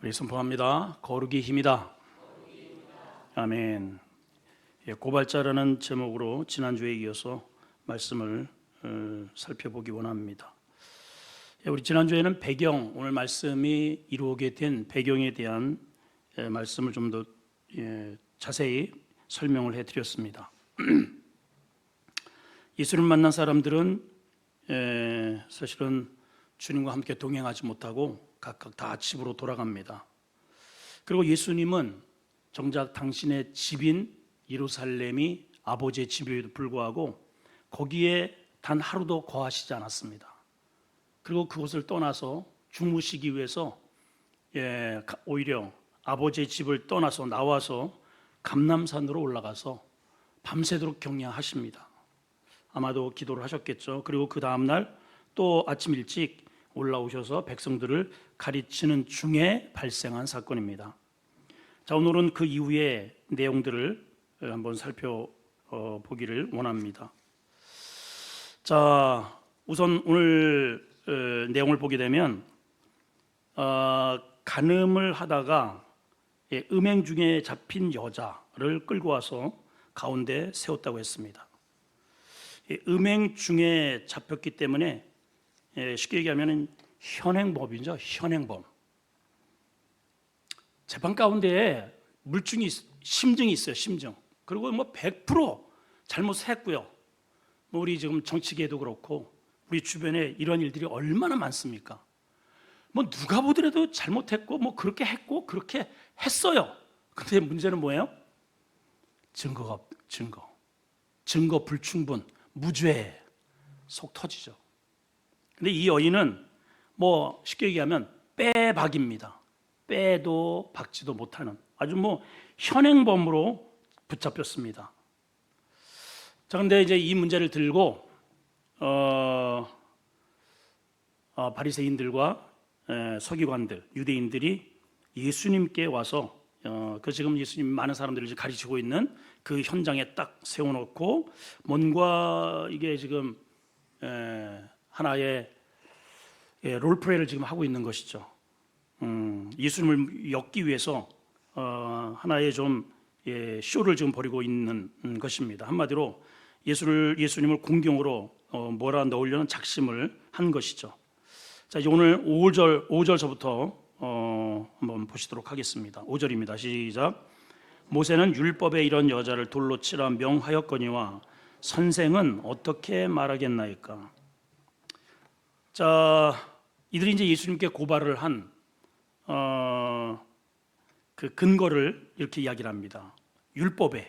우리 선포합니다. 거룩이 힘이다. 아멘. 고발자라는 제목으로 지난주에 이어서 말씀을 살펴보기 원합니다. 우리 지난주에는 배경, 오늘 말씀이 이루어지게 된 배경에 대한 말씀을 좀 더 자세히 설명을 해드렸습니다. 예수를 만난 사람들은 사실은 주님과 함께 동행하지 못하고 각각 다 집으로 돌아갑니다. 그리고 예수님은 정작 당신의 집인 예루살렘이 아버지의 집에도 불구하고 거기에 단 하루도 거하시지 않았습니다. 그리고 그곳을 떠나서 주무시기 위해서 오히려 아버지의 집을 떠나서 나와서 감람산으로 올라가서 밤새도록 경배하십니다. 아마도 기도를 하셨겠죠. 그리고 그 다음날 또 아침 일찍 올라오셔서 백성들을 가르치는 중에 발생한 사건입니다. 자, 오늘은 그 이후의 내용들을 한번 살펴보기를 원합니다. 자, 우선 오늘 내용을 보게 되면 간음을 하다가 음행 중에 잡힌 여자를 끌고 와서 가운데 세웠다고 했습니다. 음행 중에 잡혔기 때문에 쉽게 얘기하면 현행범이죠. 현행범. 재판 가운데 물증이 심증이 있어요. 심증. 그리고 100% 잘못했고요. 우리 지금 정치계도 그렇고 우리 주변에 이런 일들이 얼마나 많습니까? 누가 보더라도 잘못했고 그렇게 했고 그렇게 했어요. 근데 문제는 뭐예요? 증거 불충분, 무죄, 속 터지죠. 근데 이 여인은 쉽게 얘기하면 빼박입니다. 빼도 박지도 못하는 아주 현행범으로 붙잡혔습니다. 자, 근데 이제 이 문제를 들고 바리새인들과 서기관들, 유대인들이 예수님께 와서 지금 예수님 많은 사람들을 가르치고 있는 그 현장에 딱 세워놓고 뭔가 이게 지금 하나의 롤플레이를 지금 하고 있는 것이죠. 예수님을 엮기 위해서 하나의 좀 쇼를 지금 벌이고 있는 것입니다. 한마디로 예수님을 공경으로 몰아 넣으려는 작심을 한 것이죠. 자, 이제 오늘 5절서부터 한번 보시도록 하겠습니다. 5절입니다. 시작. 모세는 율법에 이런 여자를 돌로 치라 명하였거니와 선생은 어떻게 말하겠나이까. 자, 이들이 이제 예수님께 고발을 한 그 근거를 이렇게 이야기를 합니다. 율법은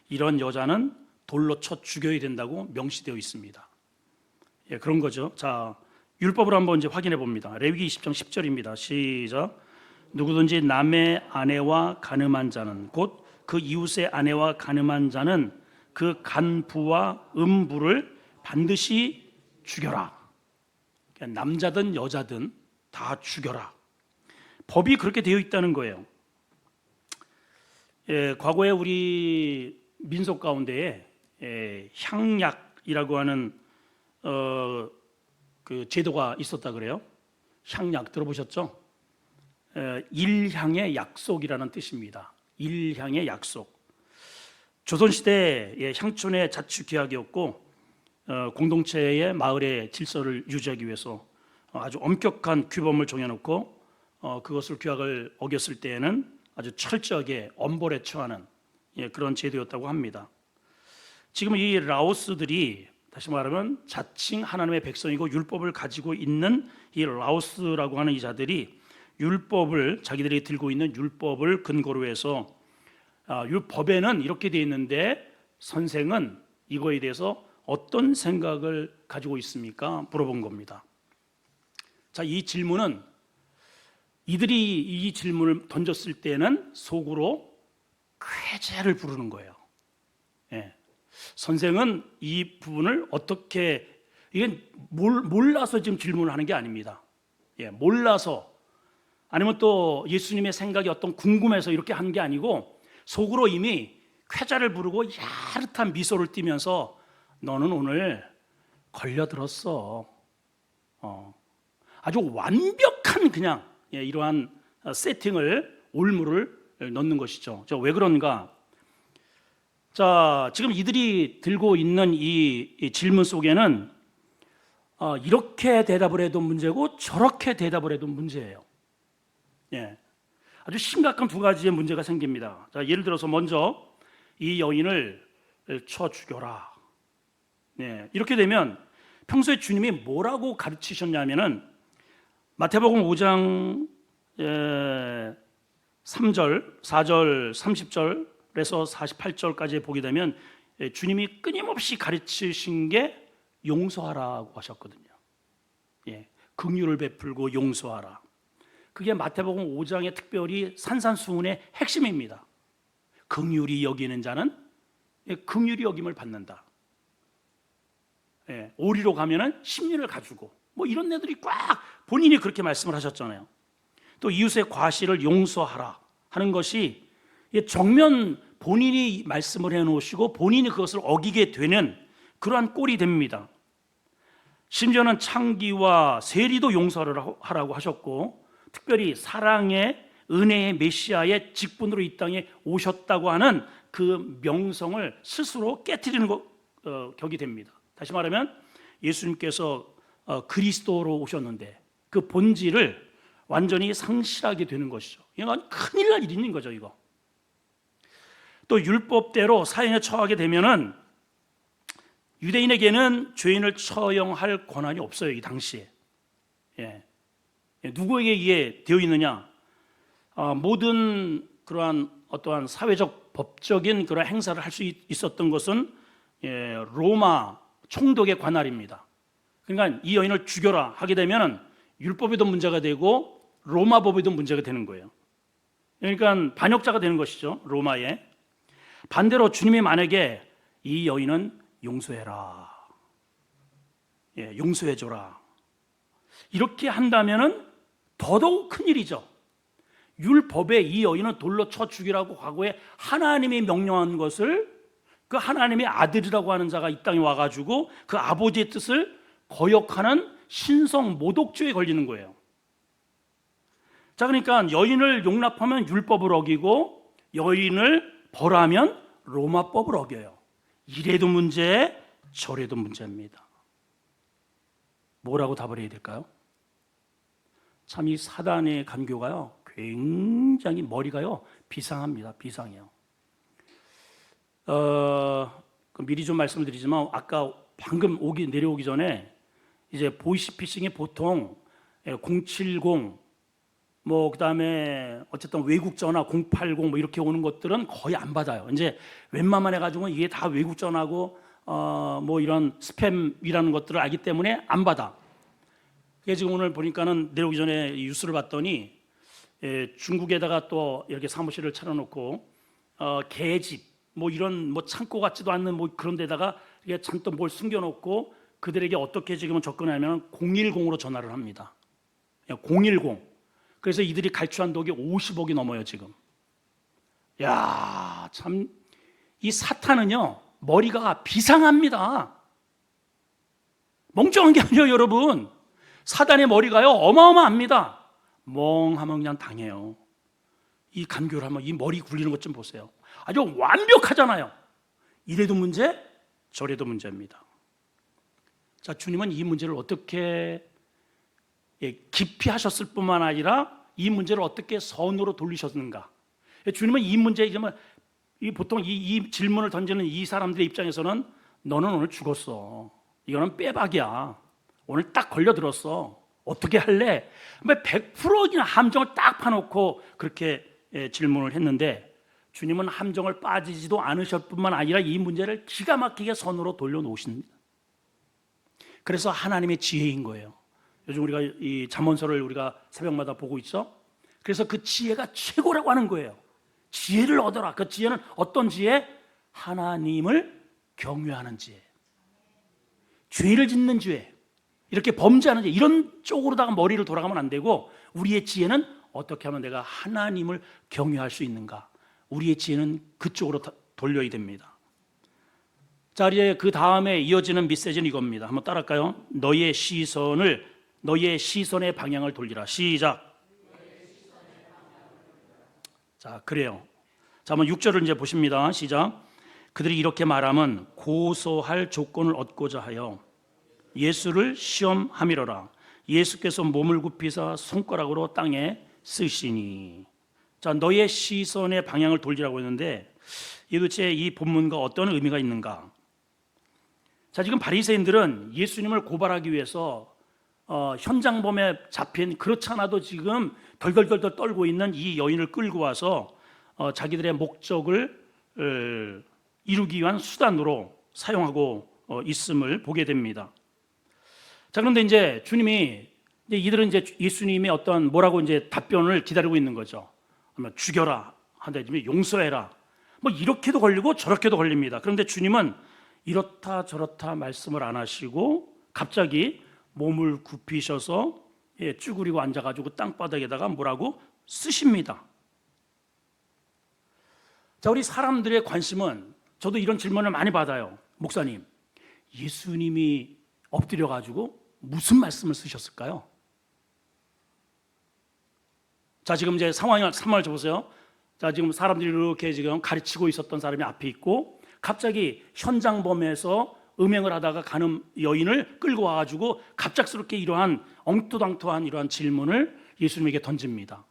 이런 여자는 돌로 쳐 죽여야 된다고 명시되어 있습니다. 그런 거죠. 자, 율법을 한번 이제 확인해 봅니다. 레위기 20장 10절입니다. 시작. 누구든지 남의 아내와 간음한 자는 곧 그 이웃의 아내와 간음한 자는 그 간부와 음부를 반드시 죽여라. 남자든 여자든 다 죽여라. 법이 그렇게 되어 있다는 거예요. 과거에 우리 민속 가운데에 향약이라고 하는 그 제도가 있었다 그래요. 향약 들어보셨죠? 일향의 약속이라는 뜻입니다. 일향의 약속. 조선시대의 향촌의 자치규약이었고 공동체의 마을의 질서를 유지하기 위해서 아주 엄격한 규범을 정해놓고 그것을 규약을 어겼을 때에는 아주 철저하게 엄벌에 처하는 그런 제도였다고 합니다. 지금 이 라오스들이 다시 말하면 자칭 하나님의 백성이고 율법을 가지고 있는 이 라오스라고 하는 이 자들이 율법을 자기들이 들고 있는 율법을 근거로 해서 율법에는 이렇게 되어 있는데 선생은 이거에 대해서 어떤 생각을 가지고 있습니까? 물어본 겁니다. 자, 이 질문은 이들이 이 질문을 던졌을 때는 속으로 쾌재를 부르는 거예요. 선생은 이 부분을 어떻게 이게 몰라서 지금 질문을 하는 게 아닙니다. 몰라서 아니면 또 예수님의 생각이 어떤 궁금해서 이렇게 하는 게 아니고 속으로 이미 쾌재를 부르고 야릇한 미소를 띠면서 너는 오늘 걸려들었어. 아주 완벽한 그냥 이러한 세팅을 올무를 넣는 것이죠. 왜 그런가? 자, 지금 이들이 들고 있는 이 질문 속에는 이렇게 대답을 해도 문제고 저렇게 대답을 해도 문제예요. 아주 심각한 두 가지의 문제가 생깁니다. 자, 예를 들어서 먼저 이 여인을 쳐 죽여라. 이렇게 되면 평소에 주님이 뭐라고 가르치셨냐면은 마태복음 5장 3절, 4절, 30절에서 48절까지 보게 되면 주님이 끊임없이 가르치신 게 용서하라고 하셨거든요. 긍휼을 베풀고 용서하라. 그게 마태복음 5장의 특별히 산산수훈의 핵심입니다. 긍휼히 여기는 자는 긍휼히 여김을 받는다. 오리로 가면은 십리를 가지고 뭐 이런 애들이 꽉 본인이 그렇게 말씀을 하셨잖아요. 또 이웃의 과실을 용서하라 하는 것이 정면 본인이 말씀을 해놓으시고 본인이 그것을 어기게 되는 그러한 꼴이 됩니다. 심지어는 창기와 세리도 용서하라고 하셨고, 특별히 사랑의 은혜의 메시아의 직분으로 이 땅에 오셨다고 하는 그 명성을 스스로 깨트리는 격이 됩니다. 다시 말하면 예수님께서 그리스도로 오셨는데 그 본질을 완전히 상실하게 되는 것이죠. 이건 큰일 날 일인 거죠. 이거. 또 율법대로 사형에 처하게 되면은 유대인에게는 죄인을 처형할 권한이 없어요. 이 당시에. 누구에게 이게 되어 있느냐? 모든 그러한 어떠한 사회적 법적인 그런 행사를 할 수 있었던 것은 로마 총독의 관할입니다. 그러니까 이 여인을 죽여라 하게 되면 율법에도 문제가 되고 로마 법에도 문제가 되는 거예요. 그러니까 반역자가 되는 것이죠. 로마에. 반대로 주님이 만약에 이 여인은 용서해라, 용서해줘라 이렇게 한다면은 더더욱 큰일이죠. 율법에 이 여인은 돌로 쳐 죽이라고 과거에 하나님이 명령한 것을 그 하나님의 아들이라고 하는 자가 이 땅에 와가지고 그 아버지의 뜻을 거역하는 신성 모독죄에 걸리는 거예요. 자, 그러니까 여인을 용납하면 율법을 어기고 여인을 벌하면 로마법을 어겨요. 이래도 문제, 저래도 문제입니다. 뭐라고 답을 해야 될까요? 참 이 사단의 간교가요, 굉장히 머리가요 비상합니다. 비상해요. 미리 좀 말씀을 드리지만 아까 방금 내려오기 전에 이제 보이스피싱이 보통 070 뭐 그다음에 어쨌든 외국 전화 080 뭐 이렇게 오는 것들은 거의 안 받아요. 이제 웬만만 해가지고 이게 다 외국 전화고 뭐 이런 스팸이라는 것들을 알기 때문에 안 받아. 그래서 지금 오늘 보니까는 내려오기 전에 뉴스를 봤더니 중국에다가 또 이렇게 사무실을 차려놓고 개집 뭐 이런 뭐 창고 같지도 않는 뭐 그런 데다가 이게 잔뜩 뭘 숨겨놓고 그들에게 어떻게 지금은 접근하면 010으로 전화를 합니다. 010. 그래서 이들이 갈취한 독이 50억이 넘어요 지금. 야, 참 이 사탄은요 머리가 비상합니다. 멍청한 게 아니에요 여러분. 사단의 머리가요 어마어마합니다. 멍하면 그냥 당해요. 이 간교를 하면 이 머리 굴리는 것 좀 보세요. 아주 완벽하잖아요. 이래도 문제, 저래도 문제입니다. 자, 주님은 이 문제를 어떻게 깊이 하셨을 뿐만 아니라 이 문제를 어떻게 선으로 돌리셨는가? 주님은 이 문제, 보통 이 질문을 던지는 이 사람들의 입장에서는 너는 오늘 죽었어. 이거는 빼박이야. 오늘 딱 걸려들었어. 어떻게 할래? 100%나 함정을 딱 파놓고 그렇게 질문을 했는데 주님은 함정을 빠지지도 않으실 뿐만 아니라 이 문제를 기가 막히게 선으로 돌려놓으십니다. 그래서 하나님의 지혜인 거예요. 요즘 우리가 이 잠언서를 우리가 새벽마다 보고 있어. 그래서 그 지혜가 최고라고 하는 거예요. 지혜를 얻어라. 그 지혜는 어떤 지혜? 하나님을 경외하는 지혜. 죄를 짓는 지혜. 이렇게 범죄하는 지혜. 이런 쪽으로다가 머리를 돌아가면 안 되고 우리의 지혜는 어떻게 하면 내가 하나님을 경외할 수 있는가? 우리의 지혜는 그쪽으로 돌려야 됩니다. 자, 이제 그 다음에 이어지는 메시지는 이겁니다. 한번 따라할까요? 너의 시선의 방향을 돌리라. 시작. 자, 그래요. 자, 한번 6절을 이제 보십니다. 시작. 그들이 이렇게 말하면 고소할 조건을 얻고자 하여 예수를 시험함이로라. 예수께서 몸을 굽히사 손가락으로 땅에 쓰시니. 자, 너의 시선의 방향을 돌리라고 했는데 도대체 이 본문과 어떤 의미가 있는가? 자, 지금 바리새인들은 예수님을 고발하기 위해서 현장범에 잡힌, 그렇지 않아도 지금 덜덜덜덜 떨고 있는 이 여인을 끌고 와서 자기들의 목적을 이루기 위한 수단으로 사용하고 있음을 보게 됩니다. 자, 그런데 이제 주님이 이들은 이제 예수님의 어떤 뭐라고 이제 답변을 기다리고 있는 거죠. 아마 죽여라, 한다면 용서해라, 뭐 이렇게도 걸리고 저렇게도 걸립니다. 그런데 주님은 이렇다 저렇다 말씀을 안 하시고 갑자기 몸을 굽히셔서 쭈그리고 앉아가지고 땅바닥에다가 뭐라고 쓰십니다. 자, 우리 사람들의 관심은, 저도 이런 질문을 많이 받아요. 목사님, 예수님이 엎드려가지고 무슨 말씀을 쓰셨을까요? 자, 지금 이제 상황을 보세요. 자, 지금 사람들이 이렇게 지금 가르치고 있었던 사람이 앞에 있고, 갑자기 현장범에서 음행을 하다가 가는 여인을 끌고 와가지고 갑작스럽게 이러한 엉뚱당통한 이러한 질문을 예수님에게 던집니다.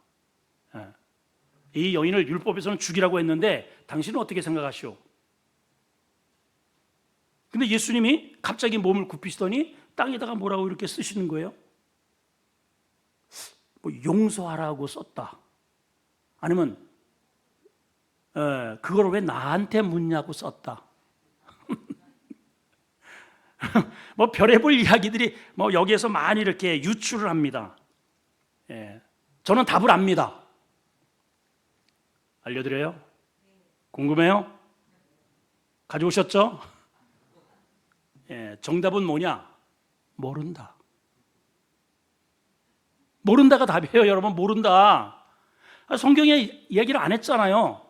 이 여인을 율법에서는 죽이라고 했는데 당신은 어떻게 생각하시오? 근데 예수님이 갑자기 몸을 굽히시더니 땅에다가 뭐라고 이렇게 쓰시는 거예요? 뭐 용서하라고 썼다, 아니면 그걸 왜 나한테 묻냐고 썼다. 뭐 별의별 이야기들이 뭐 여기에서 많이 이렇게 유출을 합니다. 저는 답을 압니다. 알려드려요? 궁금해요? 가져오셨죠? 정답은 뭐냐? 모른다. 모른다가 답이에요, 여러분. 모른다. 성경에 얘기를 안 했잖아요.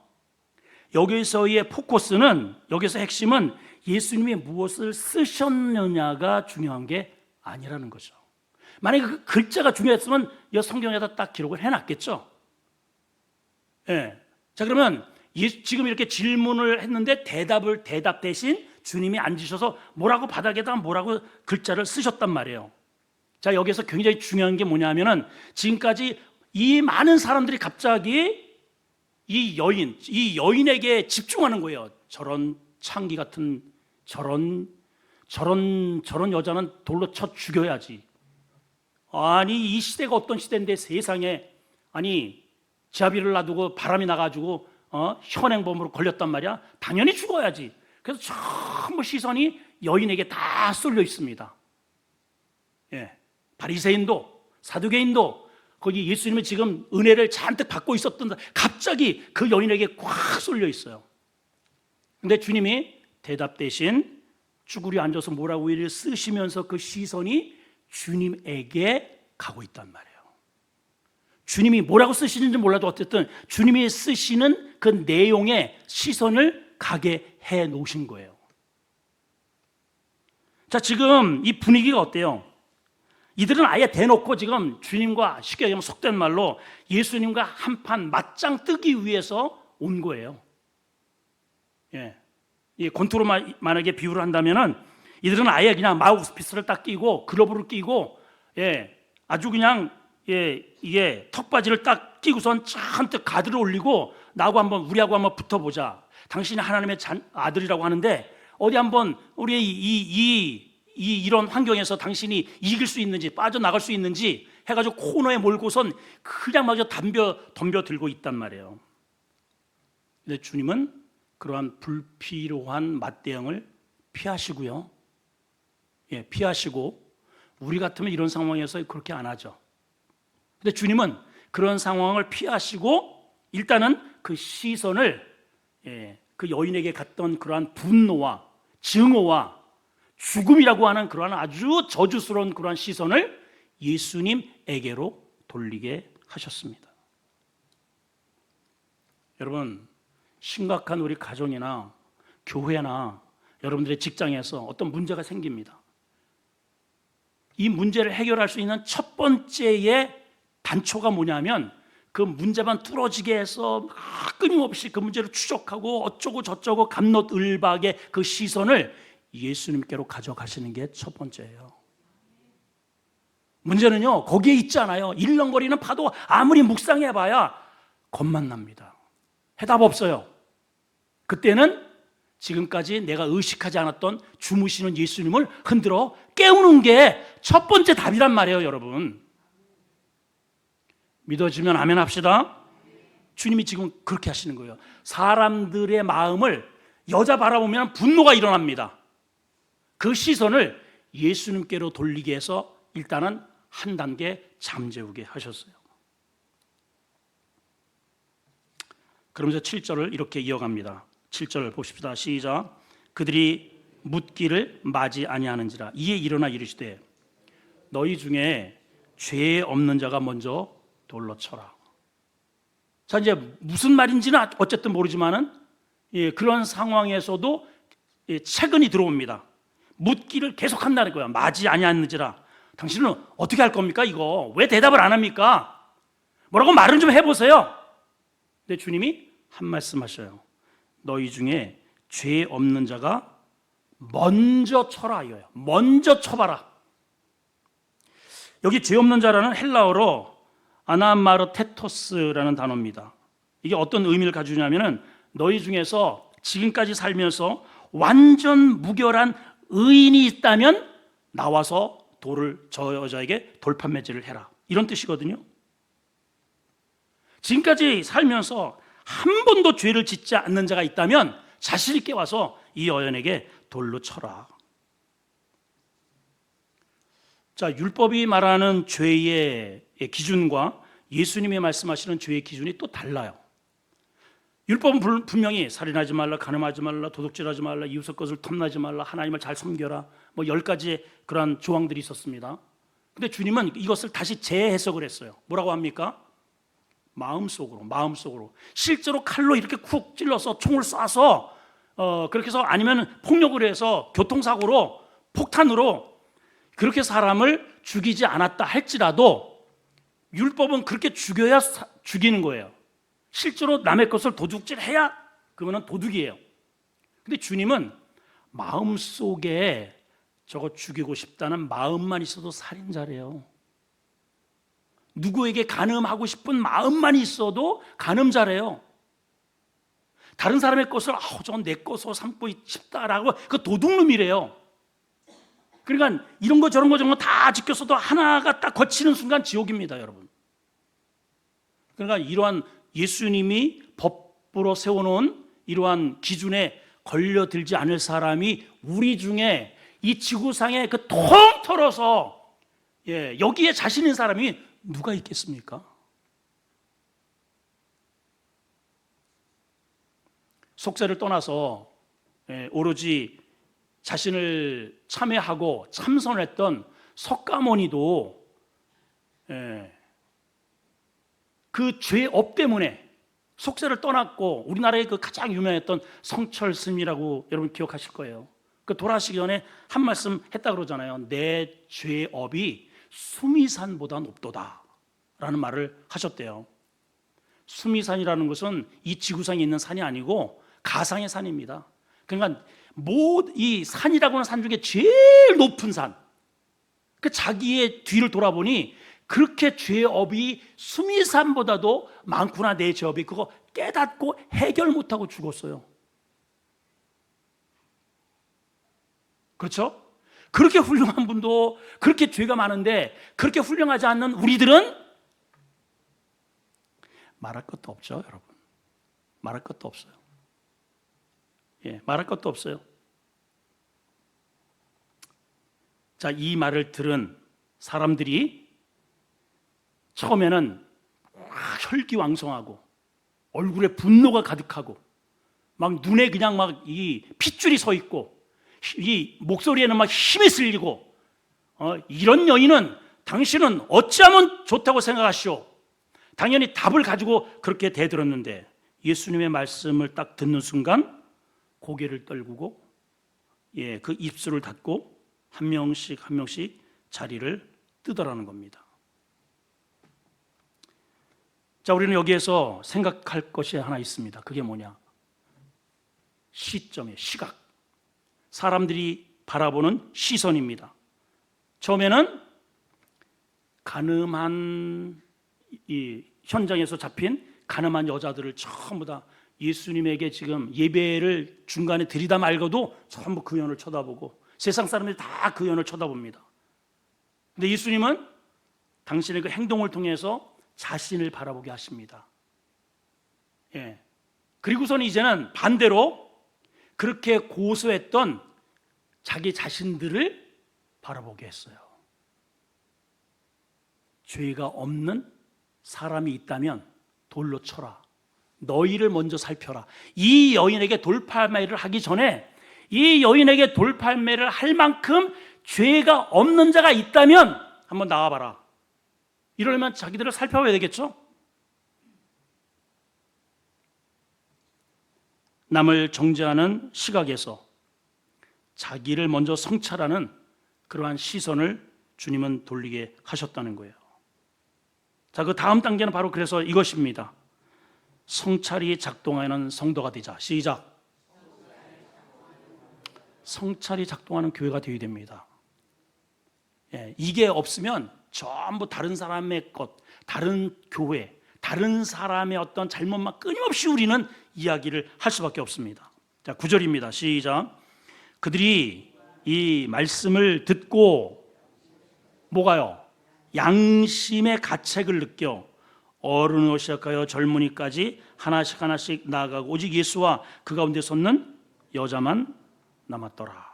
여기서의 포커스는, 여기서 핵심은 예수님이 무엇을 쓰셨느냐가 중요한 게 아니라는 거죠. 만약에 그 글자가 중요했으면 이 성경에다 딱 기록을 해놨겠죠. 자, 그러면 지금 이렇게 질문을 했는데 대답 대신 주님이 앉으셔서 뭐라고 바닥에다 뭐라고 글자를 쓰셨단 말이에요. 자, 여기서 굉장히 중요한 게 뭐냐면은 지금까지 이 많은 사람들이 갑자기 이 여인에게 집중하는 거예요. 저런 창기 같은 저런 여자는 돌로 쳐 죽여야지. 아니, 이 시대가 어떤 시대인데 세상에, 아니 지하비를 놔두고 바람이 나가지고 현행범으로 걸렸단 말이야. 당연히 죽어야지. 그래서 전부 시선이 여인에게 다 쏠려 있습니다. 바리새인도 사두개인도 거기 예수님이 지금 은혜를 잔뜩 받고 있었던 갑자기 그 여인에게 꽉 쏠려 있어요. 근데 주님이 대답 대신 쭈그려 앉아서 뭐라고 이를 쓰시면서 그 시선이 주님에게 가고 있단 말이에요. 주님이 뭐라고 쓰시는지 몰라도 어쨌든 주님이 쓰시는 그 내용에 시선을 가게 해 놓으신 거예요. 자, 지금 이 분위기가 어때요? 이들은 아예 대놓고 지금 주님과, 쉽게 얘기하면 속된 말로 예수님과 한판 맞짱 뜨기 위해서 온 거예요. 이 권투로 만약에 비유를 한다면은 이들은 아예 그냥 마우스피스를 딱 끼고 글러브를 끼고 아주 그냥 이게 턱바지를 딱 끼고선 잔뜩 가드를 올리고 우리하고 한번 붙어보자. 당신이 하나님의 아들이라고 하는데 어디 한번 우리 이런 환경에서 당신이 이길 수 있는지, 빠져나갈 수 있는지 해가지고 코너에 몰고선 그냥 마저 덤벼 들고 있단 말이에요. 근데 주님은 그러한 불필요한 맞대응을 피하시고요. 피하시고, 우리 같으면 이런 상황에서 그렇게 안 하죠. 근데 주님은 그런 상황을 피하시고 일단은 그 시선을 그 여인에게 갔던 그러한 분노와 증오와 죽음이라고 하는 그러한 아주 저주스러운 그러한 시선을 예수님에게로 돌리게 하셨습니다. 여러분, 심각한 우리 가정이나 교회나 여러분들의 직장에서 어떤 문제가 생깁니다. 이 문제를 해결할 수 있는 첫 번째의 단초가 뭐냐면 그 문제만 뚫어지게 해서 막 끊임없이 그 문제를 추적하고 어쩌고 저쩌고 갑롯을박의 그 시선을 예수님께로 가져가시는 게 첫 번째예요. 문제는요, 거기에 있지 않아요. 일렁거리는 파도 아무리 묵상해봐야 겁만 납니다. 해답 없어요. 그때는 지금까지 내가 의식하지 않았던 주무시는 예수님을 흔들어 깨우는 게 첫 번째 답이란 말이에요, 여러분. 믿어지면 아멘 합시다. 주님이 지금 그렇게 하시는 거예요. 사람들의 마음을 여자 바라보면 분노가 일어납니다. 그 시선을 예수님께로 돌리게 해서 일단은 한 단계 잠재우게 하셨어요. 그러면서 7절을 이렇게 이어갑니다. 7절 보십시다. 시작. 그들이 묻기를 맞이 아니하는지라 이에 일어나 이르시되 너희 중에 죄 없는 자가 먼저 돌로 쳐라. 자, 이제 무슨 말인지는 어쨌든 모르지만은 그런 상황에서도 채근이 들어옵니다. 묻기를 계속한다는 거야. 맞이 아니하는지라. 당신은 어떻게 할 겁니까? 이거 왜 대답을 안 합니까? 뭐라고 말은 좀 해보세요. 근데 주님이 한 말씀 하셔요. 너희 중에 죄 없는 자가 먼저 쳐라 이거예요. 먼저 쳐봐라. 여기 죄 없는 자라는 헬라어로 아나마르테토스라는 단어입니다. 이게 어떤 의미를 가지냐면은 너희 중에서 지금까지 살면서 완전 무결한 의인이 있다면 나와서 돌을 저 여자에게 돌판매질을 해라, 이런 뜻이거든요. 지금까지 살면서 한 번도 죄를 짓지 않는 자가 있다면 자신 있게 와서 이 여인에게 돌로 쳐라. 자, 율법이 말하는 죄의 기준과 예수님이 말씀하시는 죄의 기준이 또 달라요. 율법은 분명히 살인하지 말라, 간음하지 말라, 도둑질하지 말라, 이웃의 것을 탐나지 말라, 하나님을 잘 섬겨라, 뭐 10가지 그런 조항들이 있었습니다. 근데 주님은 이것을 다시 재해석을 했어요. 뭐라고 합니까? 마음속으로 실제로 칼로 이렇게 쿡 찔러서 총을 쏴서 그렇게 해서 아니면 폭력을 해서 교통사고로 폭탄으로 그렇게 사람을 죽이지 않았다 할지라도 율법은 그렇게 죽여야 죽이는 거예요. 실제로 남의 것을 도둑질해야 그거는 도둑이에요. 근데 주님은 마음속에 저거 죽이고 싶다는 마음만 있어도 살인자래요. 누구에게 간음하고 싶은 마음만 있어도 간음자래요. 다른 사람의 것을 저건 내 것으로 삼고 싶다라고 그 도둑놈이래요. 그러니까 이런 거 저런 거 저런 거 다 지켰어도 하나가 딱 거치는 순간 지옥입니다, 여러분. 그러니까 이러한 예수님이 법으로 세워놓은 이러한 기준에 걸려들지 않을 사람이 우리 중에 이 지구상에 그 통틀어서 여기에 자신 있는 사람이 누가 있겠습니까? 속세를 떠나서 오로지 자신을 참회하고 참선했던 석가모니도 그 죄업 때문에 속세를 떠났고, 우리나라의 그 가장 유명했던 성철스님이라고 여러분 기억하실 거예요. 그 돌아가시기 전에 한 말씀 했다 그러잖아요. 내 죄업이 수미산보다 높도다 라는 말을 하셨대요. 수미산이라는 것은 이 지구상에 있는 산이 아니고 가상의 산입니다. 그러니까 이 산이라고 하는 산 중에 제일 높은 산, 그 자기의 뒤를 돌아보니 그렇게 죄업이 수미산보다도 많구나, 내 죄업이. 그거 깨닫고 해결 못하고 죽었어요. 그렇죠? 그렇게 훌륭한 분도 그렇게 죄가 많은데 그렇게 훌륭하지 않는 우리들은 말할 것도 없죠, 여러분. 말할 것도 없어요. 말할 것도 없어요. 자, 이 말을 들은 사람들이 처음에는 혈기왕성하고 얼굴에 분노가 가득하고 막 눈에 그냥 막 이 핏줄이 서 있고 이 목소리에는 막 힘이 실리고 이런 여인은 당신은 어찌하면 좋다고 생각하시오? 당연히 답을 가지고 그렇게 대들었는데 예수님의 말씀을 딱 듣는 순간 고개를 떨구고 그 입술을 닫고 한 명씩 한 명씩 자리를 뜨더라는 겁니다. 자, 우리는 여기에서 생각할 것이 하나 있습니다. 그게 뭐냐? 시점의 시각. 사람들이 바라보는 시선입니다. 처음에는 가늠한 이 현장에서 잡힌 가늠한 여자들을 전부 다 예수님에게 지금 예배를 중간에 드리다 말고도 전부 그 연을 쳐다보고 세상 사람들이 다 그 연을 쳐다봅니다. 근데 예수님은 당신의 그 행동을 통해서 자신을 바라보게 하십니다. 예. 그리고서는 이제는 반대로 그렇게 고소했던 자기 자신들을 바라보게 했어요. 죄가 없는 사람이 있다면 돌로 쳐라. 너희를 먼저 살펴라. 이 여인에게 돌팔매를 하기 전에 이 여인에게 돌팔매를 할 만큼 죄가 없는 자가 있다면 한번 나와봐라. 이러려면 자기들을 살펴봐야 되겠죠? 남을 정죄하는 시각에서 자기를 먼저 성찰하는 그러한 시선을 주님은 돌리게 하셨다는 거예요. 자, 그 다음 단계는 바로 그래서 이것입니다. 성찰이 작동하는 성도가 되자. 시작. 성찰이 작동하는 교회가 되어야 됩니다. 예, 이게 없으면 전부 다른 사람의 것, 다른 교회, 다른 사람의 어떤 잘못만 끊임없이 우리는 이야기를 할 수밖에 없습니다. 자, 9절입니다. 시작. 그들이 이 말씀을 듣고 뭐가요? 양심의 가책을 느껴 어른으로 시작하여 젊은이까지 하나씩 하나씩 나아가고 오직 예수와 그 가운데 섰는 여자만 남았더라.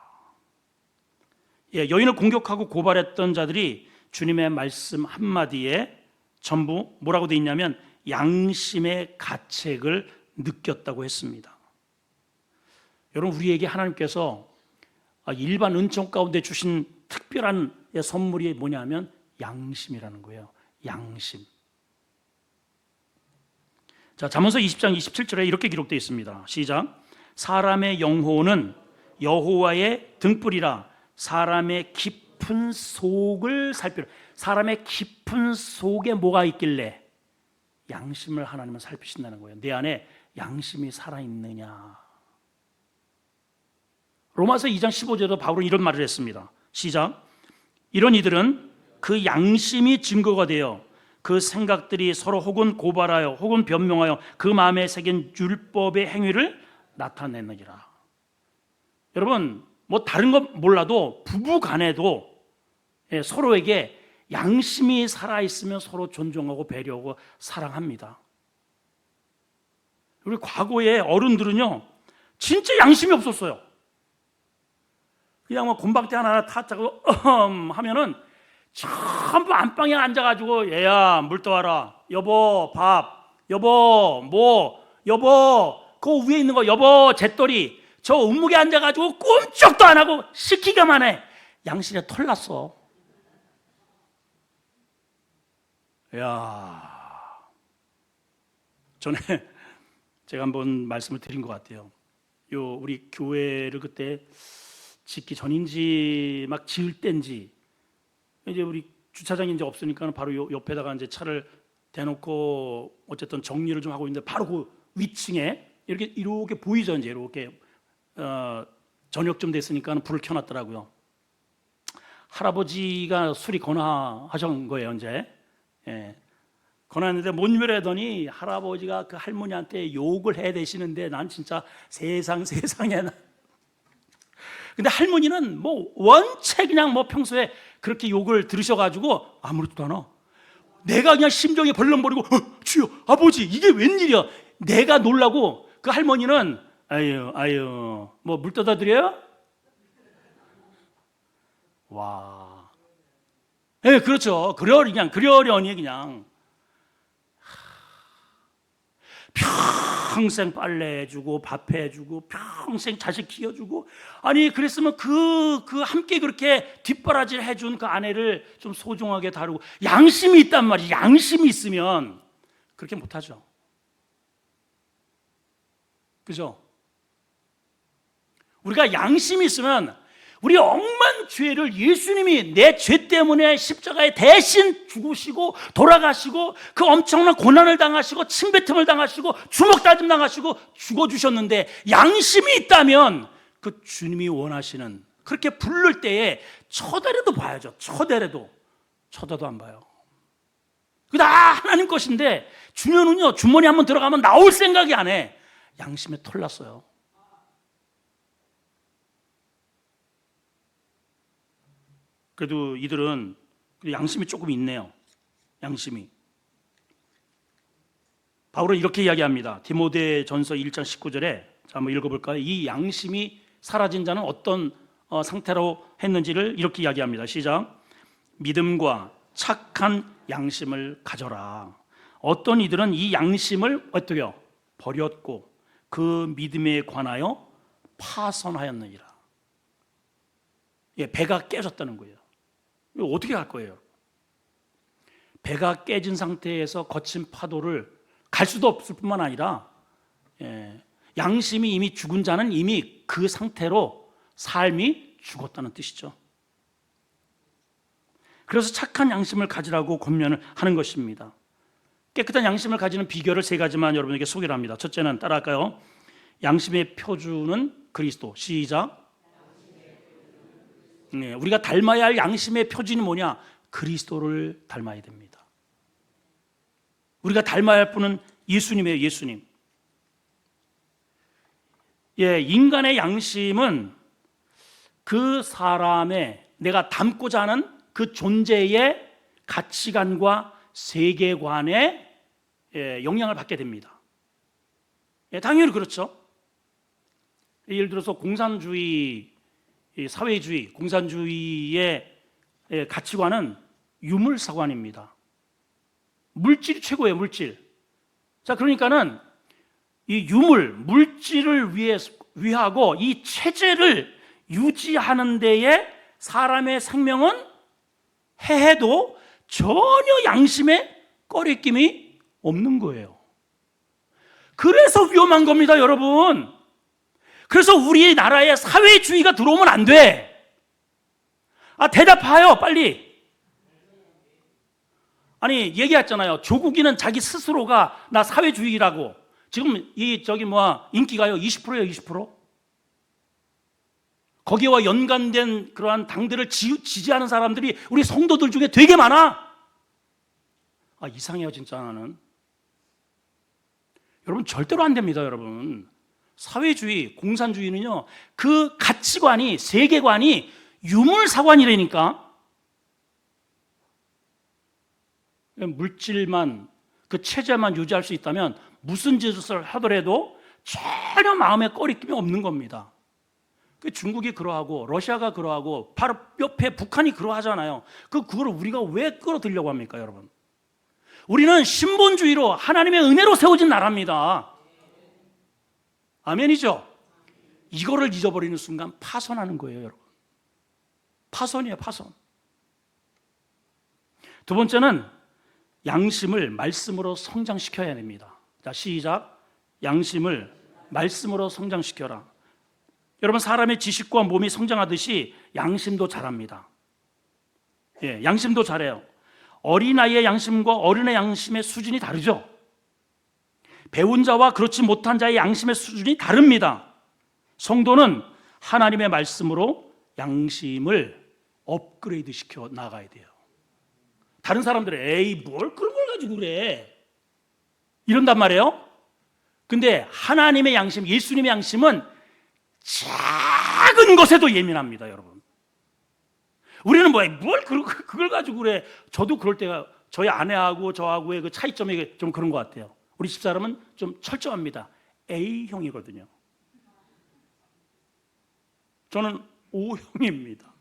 예, 여인을 공격하고 고발했던 자들이 주님의 말씀 한마디에 전부 뭐라고 돼 있냐면 양심의 가책을 느꼈다고 했습니다. 여러분, 우리에게 하나님께서 일반 은총 가운데 주신 특별한 선물이 뭐냐면 양심이라는 거예요. 양심. 자, 잠언서 20장 27절에 이렇게 기록되어 있습니다. 시작. 사람의 영혼은 여호와의 등불이라 사람의 깊은 속을 살피라. 사람의 깊은 속에 뭐가 있길래 양심을 하나님은 살피신다는 거예요. 내 안에 양심이 살아있느냐. 로마서 2장 15절에도 바울은 이런 말을 했습니다. 시작. 이런 이들은 그 양심이 증거가 되어 그 생각들이 서로 혹은 고발하여 혹은 변명하여 그 마음에 새긴 율법의 행위를 나타내느니라. 여러분, 뭐 다른 것 몰라도 부부 간에도 서로에게 양심이 살아있으면 서로 존중하고 배려하고 사랑합니다. 우리 과거의 어른들은요 진짜 양심이 없었어요. 그냥 뭐 곰방대 하나 타짜고 하면은 전부 안방에 앉아가지고 얘야 물 떠와라, 여보 밥, 여보 뭐, 여보 그 위에 있는 거, 여보 잿더리, 저 운목에 앉아가지고 꼼짝도 안 하고 시키기만 해. 양심에 털났어. 야, 전에 제가 한번 말씀을 드린 것 같아요. 우리 교회를 그때 짓기 전인지 막 지을 때인지 이제 우리 주차장이 이제 없으니까 바로 옆에다가 이제 차를 대놓고 어쨌든 정리를 좀 하고 있는데 바로 그 위층에 이렇게 보이죠. 이제 이렇게 저녁 좀 됐으니까 불을 켜놨더라고요. 할아버지가 술이 건화하신 거예요. 이제 건화했는데 못 멸하더니 할아버지가 그 할머니한테 욕을 해 대시는데 난 진짜 세상에 근데 할머니는 뭐 원체 그냥 뭐 평소에 그렇게 욕을 들으셔가지고 아무렇지도 않아. 내가 그냥 심정이 벌렁거리고 주여 아버지 이게 웬일이야. 내가 놀라고 그 할머니는 아유 뭐 물 떠다 드려요? 와, 예, 그렇죠. 그러려니 그냥 평생 빨래해주고 밥해주고 평생 자식 키워주고 아니 그랬으면 그 함께 그렇게 뒷바라지를 해준 그 아내를 좀 소중하게 다루고 양심이 있단 말이에요. 양심이 있으면 그렇게 못하죠. 그죠? 우리가 양심이 있으면 우리 억만 죄를 예수님이 내 죄 때문에 십자가에 대신 죽으시고 돌아가시고 그 엄청난 고난을 당하시고 침뱉음을 당하시고 주먹다짐 당하시고 죽어주셨는데, 양심이 있다면 그 주님이 원하시는, 그렇게 부를 때에 쳐다라도 봐야죠. 쳐다도 안 봐요. 그게 다 하나님 것인데 주녀는요, 주머니 한번 들어가면 나올 생각이 안 해. 양심에 털났어요. 그래도 이들은 양심이 조금 있네요. 양심이. 바울은 이렇게 이야기합니다. 디모데전서 1장 19절에 자, 한번 읽어볼까요? 이 양심이 사라진 자는 어떤 상태로 했는지를 이렇게 이야기합니다. 시작. 믿음과 착한 양심을 가져라. 어떤 이들은 이 양심을 어떻게요? 버렸고 그 믿음에 관하여 파선하였느니라. 예, 배가 깨졌다는 거예요. 이거 어떻게 할 거예요? 배가 깨진 상태에서 거친 파도를 갈 수도 없을 뿐만 아니라, 양심이 이미 죽은 자는 이미 그 상태로 삶이 죽었다는 뜻이죠. 그래서 착한 양심을 가지라고 권면을 하는 것입니다. 깨끗한 양심을 가지는 비결을 세 가지만 여러분에게 소개를 합니다. 첫째는 따라할까요? 양심의 표준은 그리스도. 시작. 우리가 닮아야 할 양심의 표준이 뭐냐? 그리스도를 닮아야 됩니다. 우리가 닮아야 할 분은 예수님이에요. 예수님. 인간의 양심은 그 사람의, 내가 닮고자 하는 그 존재의 가치관과 세계관에 영향을 받게 됩니다. 당연히 그렇죠. 예를 들어서 공산주의, 사회주의, 공산주의의 가치관은 유물사관입니다. 물질이 최고예요. 물질. 자, 그러니까는 이 물질을 위하고 이 체제를 유지하는 데에 사람의 생명은 해도 전혀 양심에 꺼리낌이 없는 거예요. 그래서 위험한 겁니다, 여러분. 그래서 우리나라에 사회주의가 들어오면 안 돼. 대답하여, 빨리. 아니, 얘기했잖아요. 조국이는 자기 스스로가 나 사회주의라고. 지금 인기가요 20%예요, 20%. 거기와 연관된 그러한 당들을 지지하는 사람들이 우리 성도들 중에 되게 많아. 이상해요, 진짜. 나는. 여러분, 절대로 안 됩니다, 여러분. 사회주의, 공산주의는요, 그 가치관이, 세계관이 유물사관이라니까. 물질만, 그 체제만 유지할 수 있다면 무슨 짓을 하더라도 전혀 마음에 꺼리낌이 없는 겁니다. 중국이 그러하고 러시아가 그러하고 바로 옆에 북한이 그러하잖아요. 그걸 우리가 왜 끌어들려고 합니까, 여러분? 우리는 신본주의로 하나님의 은혜로 세워진 나라입니다. 아멘이죠? 이거를 잊어버리는 순간 파손하는 거예요, 여러분. 파손이에요, 파손. 두 번째는 양심을 말씀으로 성장시켜야 됩니다. 자, 시작. 양심을 말씀으로 성장시켜라. 여러분, 사람의 지식과 몸이 성장하듯이 양심도 자랍니다. 양심도 자라요. 어린아이의 양심과 어른의 양심의 수준이 다르죠. 배운 자와 그렇지 못한 자의 양심의 수준이 다릅니다. 성도는 하나님의 말씀으로 양심을 업그레이드 시켜 나가야 돼요. 다른 사람들은 에이, 뭘 그런 걸 가지고 그래, 이런단 말이에요. 근데 하나님의 양심, 예수님의 양심은 작은 것에도 예민합니다, 여러분. 우리는 뭘 그걸 가지고 그래. 저도 그럴 때가, 저희 아내하고 저하고의 그 차이점이 좀 그런 것 같아요. 우리 집사람은 좀 철저합니다. A형이거든요. 저는 O형입니다.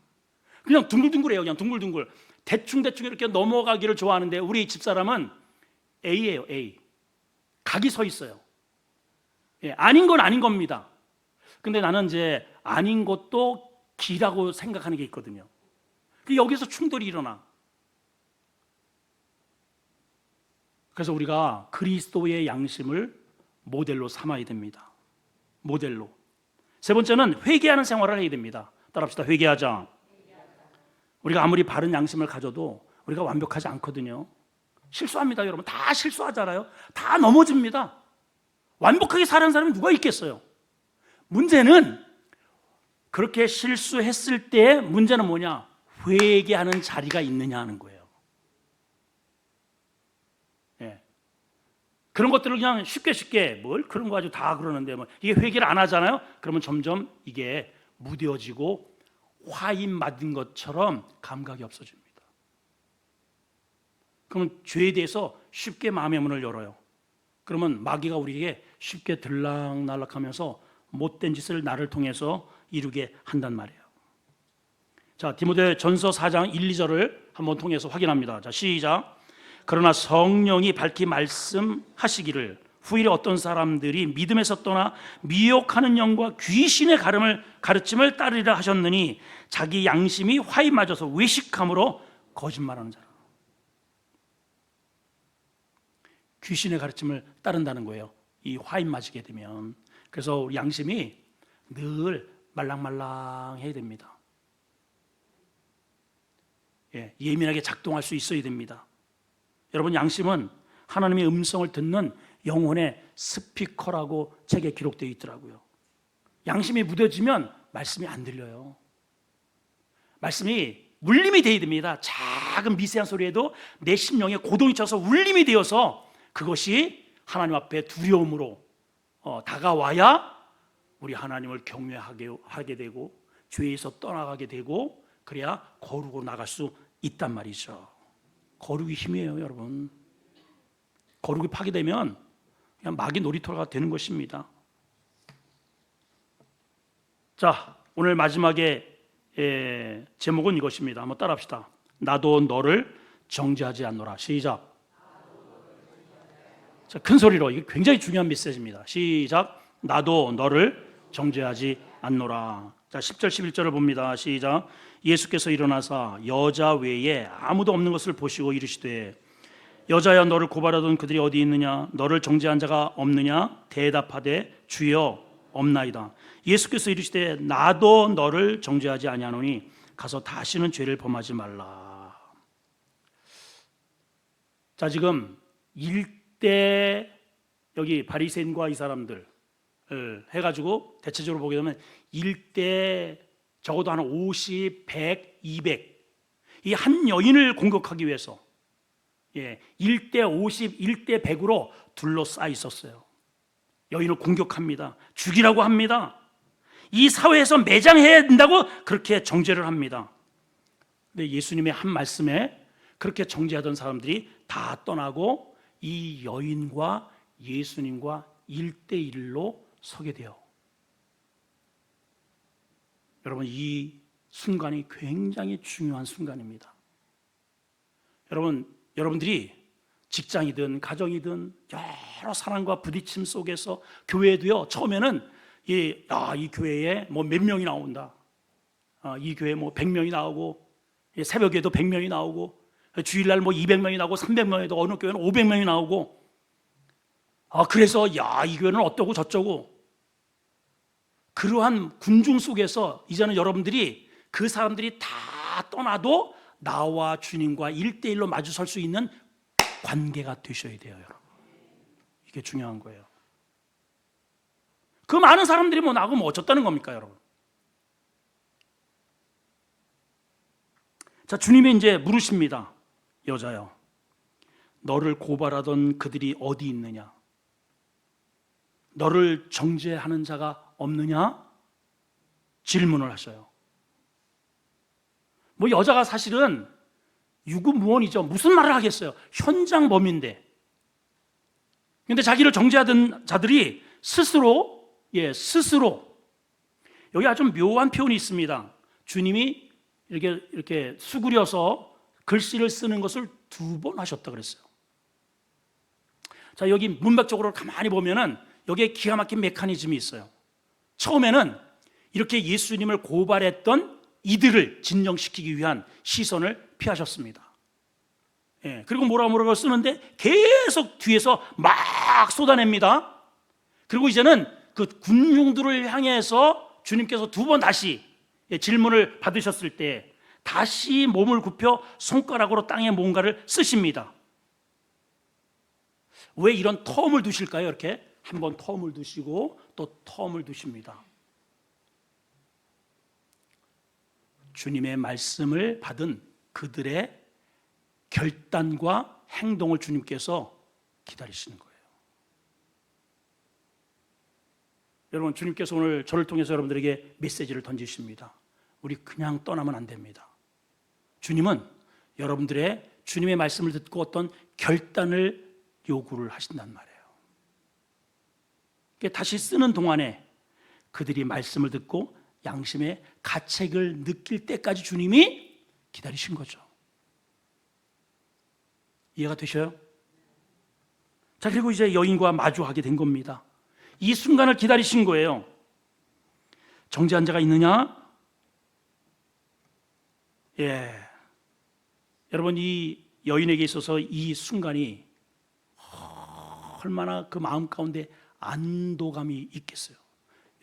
그냥 둥글둥글해요. 그냥 둥글둥글. 대충 이렇게 넘어가기를 좋아하는데 우리 집사람은 A예요. A. 각이 서 있어요. 아닌 건 아닌 겁니다. 근데 나는 이제 아닌 것도 기라고 생각하는 게 있거든요. 여기서 충돌이 일어나. 그래서 우리가 그리스도의 양심을 모델로 삼아야 됩니다. 모델로. 세 번째는 회개하는 생활을 해야 됩니다. 따라합시다. 회개하자. 우리가 아무리 바른 양심을 가져도 우리가 완벽하지 않거든요. 실수합니다, 여러분. 다 실수하잖아요. 다 넘어집니다. 완벽하게 사는 사람이 누가 있겠어요? 문제는 그렇게 실수했을 때 문제는 뭐냐? 회개하는 자리가 있느냐 하는 거예요. 예. 그런 것들을 그냥 쉽게 뭘 그런 거 가지고 다 그러는데 뭐 이게 회개를 안 하잖아요. 그러면 점점 이게 무뎌지고 화인 맞은 것처럼 감각이 없어집니다. 그러면 죄에 대해서 쉽게 마음의 문을 열어요. 그러면 마귀가 우리에게 쉽게 들락날락하면서 못된 짓을 나를 통해서 이루게 한단 말이에요. 자, 디모데전서 4장 1, 2절을 한번 통해서 확인합니다. 자, 시작. 그러나 성령이 밝히 말씀하시기를 후일에 어떤 사람들이 믿음에서 떠나 미혹하는 영과 귀신의 가르침을 따르리라 하셨느니 자기 양심이 화에 맞아서 외식함으로 거짓말하는 자라. 귀신의 가르침을 따른다는 거예요. 이 화에 맞게 되면. 그래서 우리 양심이 늘 말랑말랑해야 됩니다. 예, 예민하게 작동할 수 있어야 됩니다. 여러분, 양심은 하나님의 음성을 듣는 영혼의 스피커라고 책에 기록되어 있더라고요. 양심이 무뎌지면 말씀이 안 들려요. 말씀이 울림이 되어야 됩니다. 작은 미세한 소리에도 내 심령에 고동이 쳐서 울림이 되어서 그것이 하나님 앞에 두려움으로 다가와야 우리 하나님을 경외하게 되고 죄에서 떠나가게 되고 그래야 거룩으로 나갈 수 있단 말이죠. 거룩이 힘이에요, 여러분. 거룩이 파괴되면 그냥 마귀 놀이터가 되는 것입니다. 자, 오늘 마지막에 제목은 이것입니다. 한번 따라합시다. 나도 너를 정죄하지 않노라. 시작. 자, 큰 소리로. 이게 굉장히 중요한 메시지입니다. 시작. 나도 너를 정죄하지 않노라. 자, 10절 11절을 봅니다. 시작. 예수께서 일어나사 여자 외에 아무도 없는 것을 보시고 이르시되 여자야 너를 고발하던 그들이 어디 있느냐? 너를 정죄한 자가 없느냐? 대답하되 주여 없나이다. 예수께서 이르시되 나도 너를 정죄하지 아니하노니 가서 다시는 죄를 범하지 말라. 자, 지금 일대 여기 바리새인과 이 사람들 해가지고 대체적으로 보게 되면 1대 적어도 한 50, 100, 200 이 한 여인을 공격하기 위해서 1대 50, 1대 100으로 둘러싸여 있었어요. 여인을 공격합니다. 죽이라고 합니다. 이 사회에서 매장해야 된다고 그렇게 정죄를 합니다. 근데 예수님의 한 말씀에 그렇게 정죄하던 사람들이 다 떠나고 이 여인과 예수님과 1대1로 서게 돼요. 여러분, 이 순간이 굉장히 중요한 순간입니다. 여러분들이 직장이든 가정이든 여러 사람과 부딪힘 속에서 교회도요, 처음에는 이 교회에 뭐 몇 명이 나온다. 이 교회에 뭐 100명이 나오고 새벽에도 100명이 나오고 주일날 뭐 200명이 나오고 300명에도 어느 교회는 500명이 나오고 그래서 이 교회는 어떠고 저쩌고 그러한 군중 속에서 이제는 여러분들이 그 사람들이 다 떠나도 나와 주님과 1대1로 마주설 수 있는 관계가 되셔야 돼요, 여러분. 이게 중요한 거예요. 그 많은 사람들이 뭐 나하고 뭐 어쩌다는 겁니까, 여러분? 자, 주님이 이제 물으십니다. 여자여, 너를 고발하던 그들이 어디 있느냐? 너를 정죄하는 자가 없느냐? 질문을 하셔요. 뭐 여자가 사실은 유구무원이죠. 무슨 말을 하겠어요? 현장 범인데. 근데 자기를 정죄하던 자들이 스스로 여기 아주 묘한 표현이 있습니다. 주님이 이렇게 수그려서 글씨를 쓰는 것을 2번 하셨다 그랬어요. 자, 여기 문맥적으로 가만히 보면은 여기에 기가 막힌 메커니즘이 있어요. 처음에는 이렇게 예수님을 고발했던 이들을 진정시키기 위한 시선을 피하셨습니다. 그리고 뭐라고 쓰는데 계속 뒤에서 막 쏟아냅니다. 그리고 이제는 그 군중들을 향해서 주님께서 2번 다시 질문을 받으셨을 때 다시 몸을 굽혀 손가락으로 땅에 뭔가를 쓰십니다. 왜 이런 텀을 두실까요? 이렇게 한번 텀을 두시고 또 텀을 두십니다. 주님의 말씀을 받은 그들의 결단과 행동을 주님께서 기다리시는 거예요. 여러분, 주님께서 오늘 저를 통해서 여러분들에게 메시지를 던지십니다. 우리 그냥 떠나면 안 됩니다. 주님은 여러분들의 주님의 말씀을 듣고 어떤 결단을 요구를 하신단 말이에요. 다시 쓰는 동안에 그들이 말씀을 듣고 양심의 가책을 느낄 때까지 주님이 기다리신 거죠. 이해가 되셔요? 자, 그리고 이제 여인과 마주하게 된 겁니다. 이 순간을 기다리신 거예요. 정죄한 자가 있느냐? 예. 여러분, 이 여인에게 있어서 이 순간이 얼마나 그 마음 가운데 안도감이 있겠어요.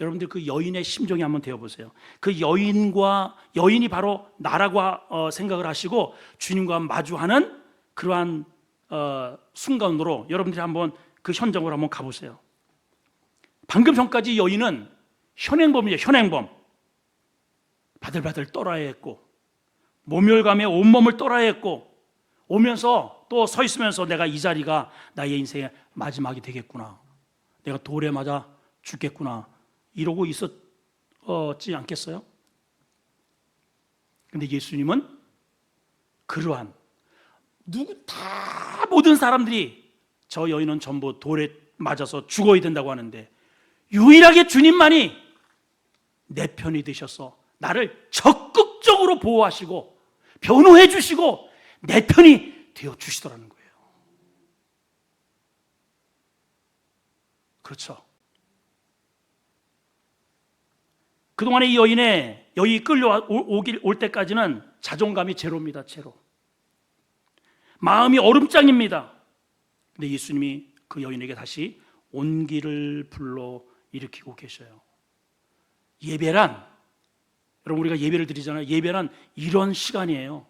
여러분들 그 여인의 심정이 한번 되어보세요. 그 여인이 바로 나라고 생각을 하시고 주님과 마주하는 그러한 순간으로 여러분들이 한번 그 현장으로 한번 가보세요. 방금 전까지 여인은 현행범이에요. 현행범. 바들바들 떨어야 했고 모멸감에 온몸을 떨어야 했고 오면서 또 서 있으면서 내가 이 자리가 나의 인생의 마지막이 되겠구나, 내가 돌에 맞아 죽겠구나 이러고 있었지 않겠어요? 근데 예수님은 그러한 모든 사람들이 저 여인은 전부 돌에 맞아서 죽어야 된다고 하는데 유일하게 주님만이 내 편이 되셔서 나를 적극적으로 보호하시고 변호해 주시고 내 편이 되어 주시더라는 거예요. 그렇죠. 그동안에 이 여인이 끌려올 때까지는 자존감이 제로입니다. 제로. 마음이 얼음장입니다. 근데 예수님이 그 여인에게 다시 온기를 불러 일으키고 계셔요. 예배란, 여러분 우리가 예배를 드리잖아요. 예배란 이런 시간이에요.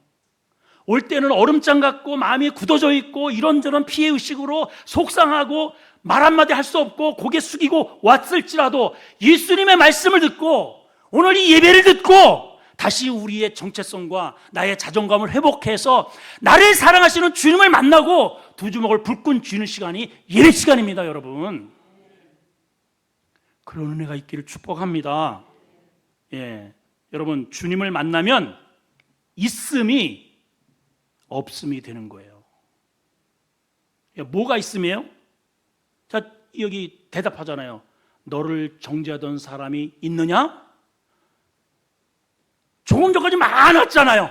올 때는 얼음장 같고 마음이 굳어져 있고 이런저런 피해의식으로 속상하고 말 한마디 할 수 없고 고개 숙이고 왔을지라도 예수님의 말씀을 듣고 오늘 이 예배를 듣고 다시 우리의 정체성과 나의 자존감을 회복해서 나를 사랑하시는 주님을 만나고 두 주먹을 불끈 쥐는 시간이 예배 시간입니다. 여러분, 그런 은혜가 있기를 축복합니다. 예, 여러분 주님을 만나면 있음이 없음이 되는 거예요. 뭐가 있음이에요? 자, 여기 대답하잖아요. 너를 정죄하던 사람이 있느냐? 조금 전까지 많았잖아요.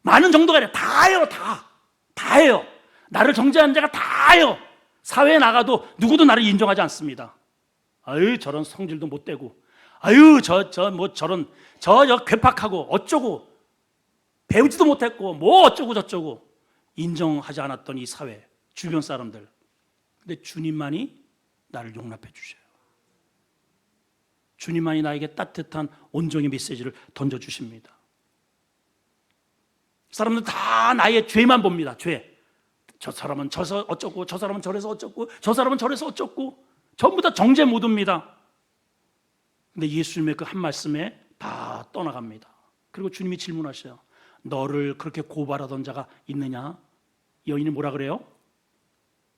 많은 정도가 아니라 다예요. 다예요. 나를 정죄한 자가 다예요. 사회에 나가도 누구도 나를 인정하지 않습니다. 아유, 저런 성질도 못 되고, 아유, 저런 괴팍하고 어쩌고, 배우지도 못했고 뭐 어쩌고 저쩌고 인정하지 않았던 이 사회 주변 사람들. 근데 주님만이 나를 용납해 주셔요. 주님만이 나에게 따뜻한 온정의 메시지를 던져주십니다. 사람들 다 나의 죄만 봅니다. 죄. 저 사람은 저서 어쩌고, 저 사람은 저래서 어쩌고, 저 사람은 저래서 어쩌고, 전부 다 정죄 모드입니다. 근데 예수님의 그 한 말씀에 다 떠나갑니다. 그리고 주님이 질문하셔요. 너를 그렇게 고발하던 자가 있느냐? 여인이 뭐라 그래요?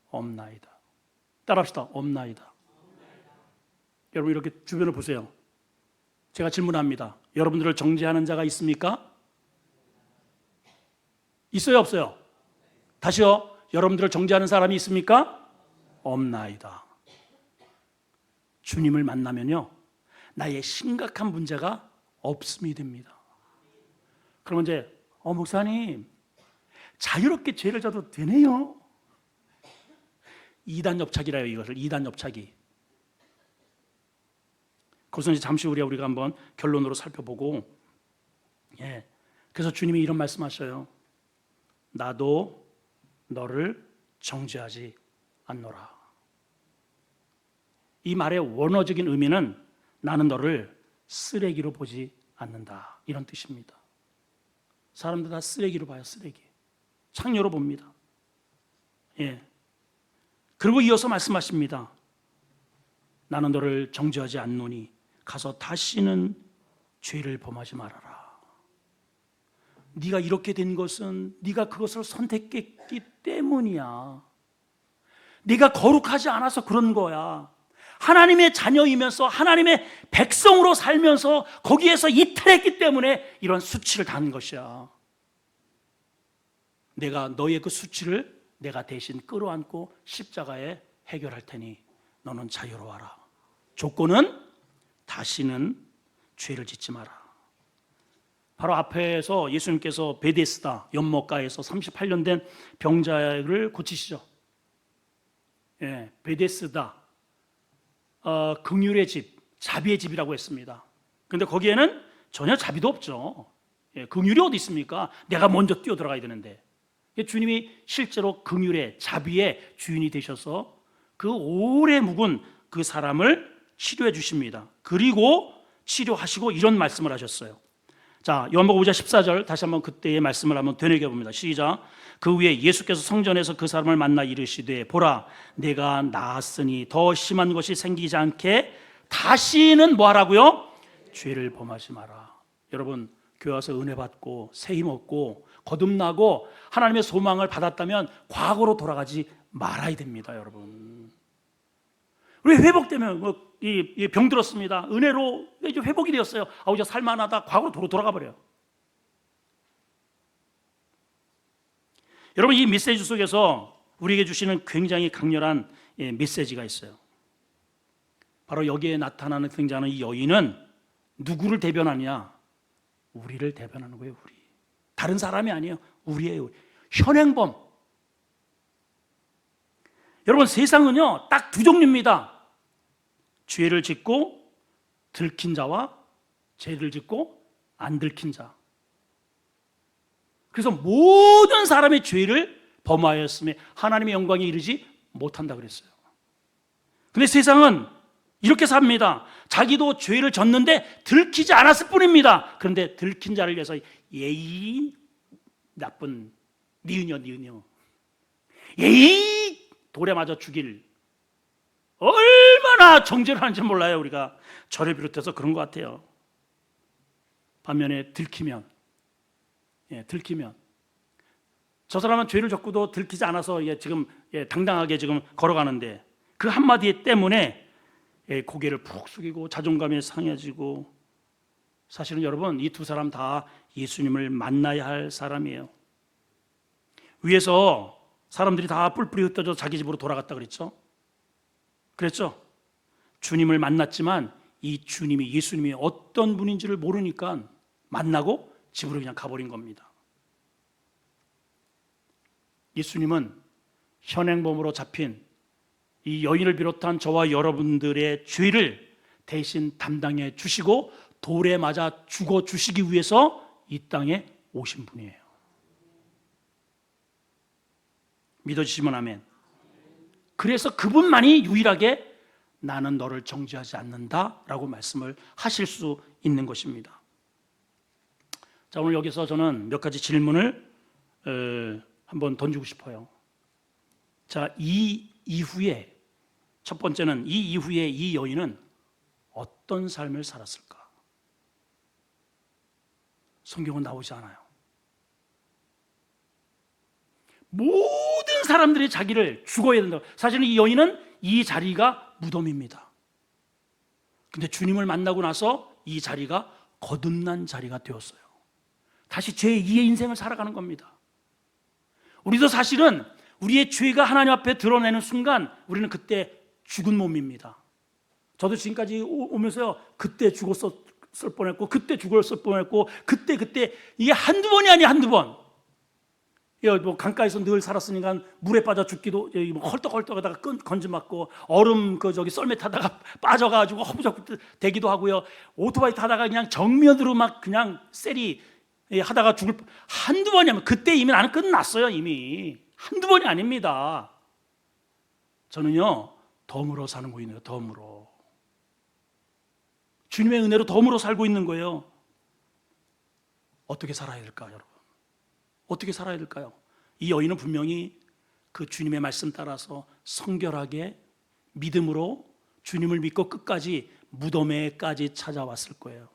없나이다. 따라합시다. 없나이다. 여러분 이렇게 주변을 보세요. 제가 질문합니다. 여러분들을 정죄하는 자가 있습니까? 있어요? 없어요? 다시요. 여러분들을 정죄하는 사람이 있습니까? 없나이다. 주님을 만나면요, 나의 심각한 문제가 없음이 됩니다. 그러면 이제 목사님 자유롭게 죄를 져도 되네요. 이단 엽착이라요. 이것을 이단 엽착이. 그것은 잠시 후에 우리가 한번 결론으로 살펴보고, 예, 그래서 주님이 이런 말씀하셔요. 나도 너를 정죄하지 않노라. 이 말의 원어적인 의미는 나는 너를 쓰레기로 보지 않는다, 이런 뜻입니다. 사람들 다 쓰레기로 봐요. 쓰레기. 창녀로 봅니다. 예. 그리고 이어서 말씀하십니다. 나는 너를 정죄하지 않노니 가서 다시는 죄를 범하지 말아라. 네가 이렇게 된 것은 네가 그것을 선택했기 때문이야. 네가 거룩하지 않아서 그런 거야. 하나님의 자녀이면서 하나님의 백성으로 살면서 거기에서 이탈했기 때문에 이런 수치를 당한 것이야. 내가 너의 그 수치를 내가 대신 끌어안고 십자가에 해결할 테니 너는 자유로워라. 조건은 다시는 죄를 짓지 마라. 바로 앞에서 예수님께서 베데스다 연못가에서 38년 된 병자를 고치시죠. 예, 베데스다 긍휼의 집, 자비의 집이라고 했습니다. 그런데 거기에는 전혀 자비도 없죠. 예, 긍휼이 어디 있습니까? 내가 먼저 뛰어들어가야 되는데. 주님이 실제로 긍휼의 자비의 주인이 되셔서 그 오래 묵은 그 사람을 치료해 주십니다. 그리고 치료하시고 이런 말씀을 하셨어요. 자, 요한복음 5장 14절 다시 한번 그때의 말씀을 한번 되뇌겨 봅니다. 시작. 그 후에 예수께서 성전에서 그 사람을 만나 이르시되 보라, 내가 나았으니 더 심한 것이 생기지 않게 다시는 뭐 하라고요? 죄를 범하지 마라. 여러분, 교회 와서 은혜 받고 새 힘 얻고 거듭나고 하나님의 소망을 받았다면 과거로 돌아가지 말아야 됩니다. 여러분, 우리 회복되면 이 병 들었습니다. 은혜로 이제 회복이 되었어요. 이제 살만하다. 과거로 돌아가 버려요. 여러분, 이 메시지 속에서 우리에게 주시는 굉장히 강렬한 메시지가 있어요. 바로 여기에 나타나는 등장하는 이 여인은 누구를 대변하냐? 우리를 대변하는 거예요. 우리. 다른 사람이 아니에요. 우리예요. 현행범. 여러분, 세상은요 딱 두 종류입니다. 죄를 짓고 들킨 자와 죄를 짓고 안 들킨 자. 그래서 모든 사람의 죄를 범하였음에 하나님의 영광에 이르지 못한다 그랬어요. 근데 세상은 이렇게 삽니다. 자기도 죄를 졌는데 들키지 않았을 뿐입니다. 그런데 들킨 자를 위해서 예의 나쁜 니은여 예의 돌에 맞아 죽일, 얼마나 정죄를 하는지 몰라요. 우리가 저를 비롯해서 그런 것 같아요. 반면에 들키면 저 사람은 죄를 졌고도 들키지 않아서 지금 당당하게 지금 걸어가는데 그 한마디 때문에 고개를 푹 숙이고 자존감이 상해지고. 사실은 여러분, 이 두 사람 다 예수님을 만나야 할 사람이에요. 위에서 사람들이 다 뿔뿔이 흩어져 자기 집으로 돌아갔다 그랬죠? 주님을 만났지만 이 주님이, 예수님이 어떤 분인지를 모르니까 만나고 집으로 그냥 가버린 겁니다. 예수님은 현행범으로 잡힌 이 여인을 비롯한 저와 여러분들의 죄를 대신 담당해 주시고 돌에 맞아 죽어 주시기 위해서 이 땅에 오신 분이에요. 믿어주시면 아멘. 그래서 그분만이 유일하게 나는 너를 정죄하지 않는다라고 말씀을 하실 수 있는 것입니다. 자, 오늘 여기서 저는 몇 가지 질문을 한번 던지고 싶어요. 자, 이 이후에, 첫 번째는 이 이후에 이 여인은 어떤 삶을 살았을까? 성경은 나오지 않아요. 모든 사람들이 자기를 죽어야 된다. 사실은 이 여인은 이 자리가 무덤입니다. 근데 주님을 만나고 나서 이 자리가 거듭난 자리가 되었어요. 다시 제2의 인생을 살아가는 겁니다. 우리도 사실은 우리의 죄가 하나님 앞에 드러내는 순간 우리는 그때 죽은 몸입니다. 저도 지금까지 오면서요, 그때 죽었을 뻔했고 그때 죽었을 뻔했고 그때 이게 한두 번이 아니야. 한두 번. 뭐 강가에서 늘 살았으니까 물에 빠져 죽기도, 뭐 헐떡헐떡하다가 건져 맞고, 얼음 썰매 타다가 빠져가지고 허부적 되기도 하고요. 오토바이 타다가 그냥 정면으로 막 그냥 세리 하다가 죽을, 한두 번이면 그때 이미 나는 끝났어요. 이미 한두 번이 아닙니다. 저는요 덤으로 사는 거예요. 덤으로. 주님의 은혜로 덤으로 살고 있는 거예요. 어떻게 살아야 될까요, 여러분? 어떻게 살아야 될까요? 이 여인은 분명히 그 주님의 말씀 따라서 성결하게 믿음으로 주님을 믿고 끝까지 무덤에까지 찾아왔을 거예요.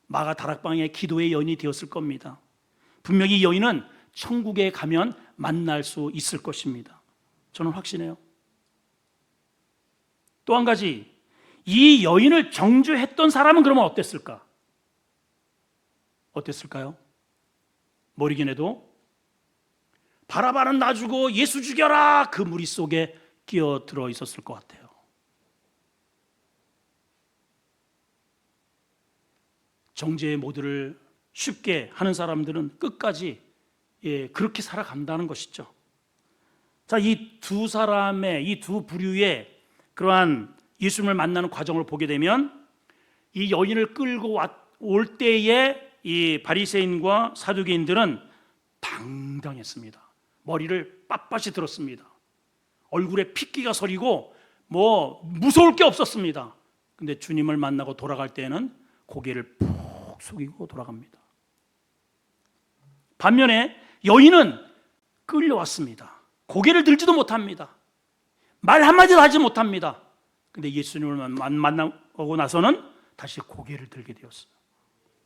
마가 다락방의 기도의 여인이 되었을 겁니다. 분명히 이 여인은 천국에 가면 만날 수 있을 것입니다. 저는 확신해요. 또 한 가지, 이 여인을 정죄했던 사람은 그러면 어땠을까? 어땠을까요? 모르긴 해도 바라바는 놔주고 예수 죽여라, 그 무리 속에 끼어들어 있었을 것 같아요. 정죄의 모드를 쉽게 하는 사람들은 끝까지 그렇게 살아간다는 것이죠. 자, 이 두 사람의, 이 두 부류의 그러한 예수님을 만나는 과정을 보게 되면 이 여인을 끌고 올 때에 이 바리새인과 사두개인들은 당당했습니다. 머리를 빳빳이 들었습니다. 얼굴에 핏기가 서리고 무서울 게 없었습니다. 근데 주님을 만나고 돌아갈 때에는 고개를 푹 숙이고 돌아갑니다. 반면에 여인은 끌려왔습니다. 고개를 들지도 못합니다. 말 한마디도 하지 못합니다. 근데 예수님을 만나고 나서는 다시 고개를 들게 되었어요.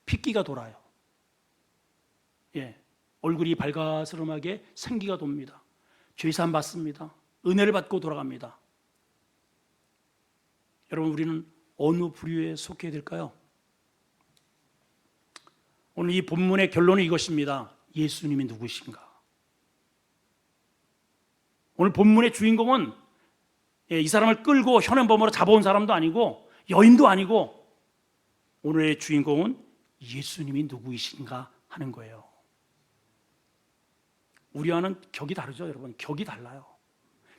핏기가 돌아요. 얼굴이 발가스름하게 생기가 돕니다. 죄산 받습니다. 은혜를 받고 돌아갑니다. 여러분, 우리는 어느 부류에 속해야 될까요? 오늘 이 본문의 결론은 이것입니다. 예수님이 누구신가? 오늘 본문의 주인공은 이 사람을 끌고 현행범으로 잡아온 사람도 아니고 여인도 아니고, 오늘의 주인공은 예수님이 누구이신가 하는 거예요. 우리와는 격이 다르죠, 여러분. 격이 달라요.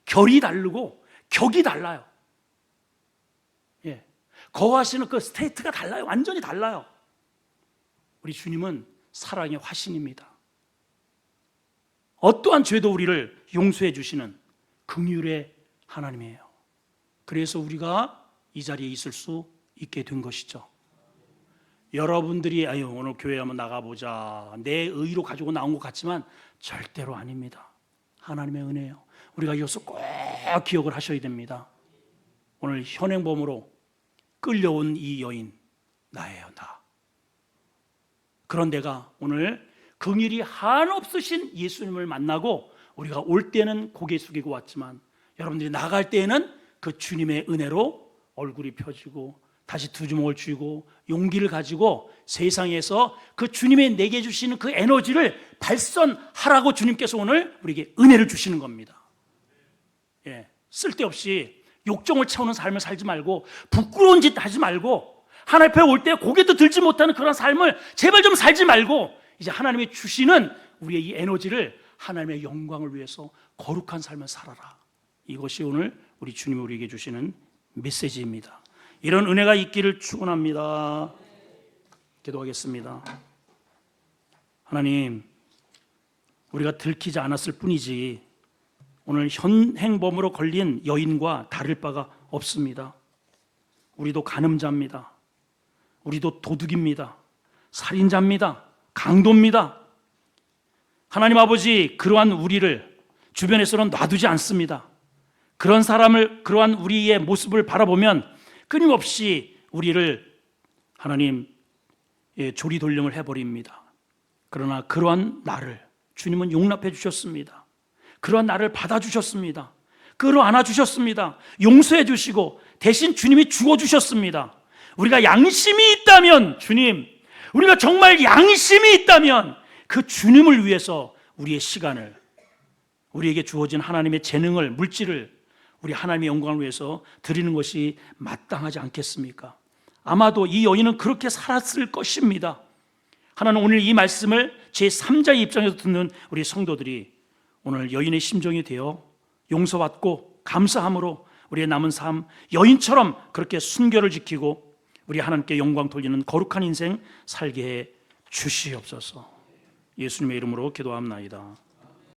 결이 다르고 격이 달라요. 거하시는 그 스테이트가 달라요. 완전히 달라요. 우리 주님은 사랑의 화신입니다. 어떠한 죄도 우리를 용서해 주시는 긍휼의 하나님이에요. 그래서 우리가 이 자리에 있을 수 있게 된 것이죠. 여러분들이 오늘 교회 한번 나가보자, 내 의로 가지고 나온 것 같지만 절대로 아닙니다. 하나님의 은혜예요. 우리가 이것을 꼭 기억을 하셔야 됩니다. 오늘 현행범으로 끌려온 이 여인, 나예요, 나. 그런 내가 오늘 긍휼이 한없으신 예수님을 만나고, 우리가 올 때는 고개 숙이고 왔지만 여러분들이 나갈 때에는 그 주님의 은혜로 얼굴이 펴지고 다시 두 주먹을 쥐고 용기를 가지고 세상에서 그 주님의 내게 주시는 그 에너지를 발산하라고 주님께서 오늘 우리에게 은혜를 주시는 겁니다. 쓸데없이 욕정을 채우는 삶을 살지 말고, 부끄러운 짓 하지 말고, 하나님 앞에 올 때 고개도 들지 못하는 그런 삶을 제발 좀 살지 말고, 이제 하나님이 주시는 우리의 이 에너지를 하나님의 영광을 위해서 거룩한 삶을 살아라. 이것이 오늘 우리 주님이 우리에게 주시는 메시지입니다. 이런 은혜가 있기를 축원합니다. 기도하겠습니다. 하나님, 우리가 들키지 않았을 뿐이지 오늘 현행범으로 걸린 여인과 다를 바가 없습니다. 우리도 간음자입니다. 우리도 도둑입니다. 살인자입니다. 강도입니다. 하나님 아버지, 그러한 우리를 주변에서는 놔두지 않습니다. 그런 사람을, 그러한 우리의 모습을 바라보면 끊임없이 우리를 하나님 조리돌림을 해버립니다. 그러나 그러한 나를 주님은 용납해 주셨습니다. 그러한 나를 받아주셨습니다. 끌어안아 주셨습니다. 용서해 주시고 대신 주님이 죽어주셨습니다. 우리가 양심이 있다면, 주님, 우리가 정말 양심이 있다면 그 주님을 위해서 우리의 시간을, 우리에게 주어진 하나님의 재능을, 물질을 우리 하나님의 영광을 위해서 드리는 것이 마땅하지 않겠습니까? 아마도 이 여인은 그렇게 살았을 것입니다. 하나님, 오늘 이 말씀을 제3자의 입장에서 듣는 우리 성도들이 오늘 여인의 심정이 되어 용서받고 감사함으로 우리의 남은 삶 여인처럼 그렇게 순결을 지키고 우리 하나님께 영광 돌리는 거룩한 인생 살게 해 주시옵소서. 예수님의 이름으로 기도합나이다.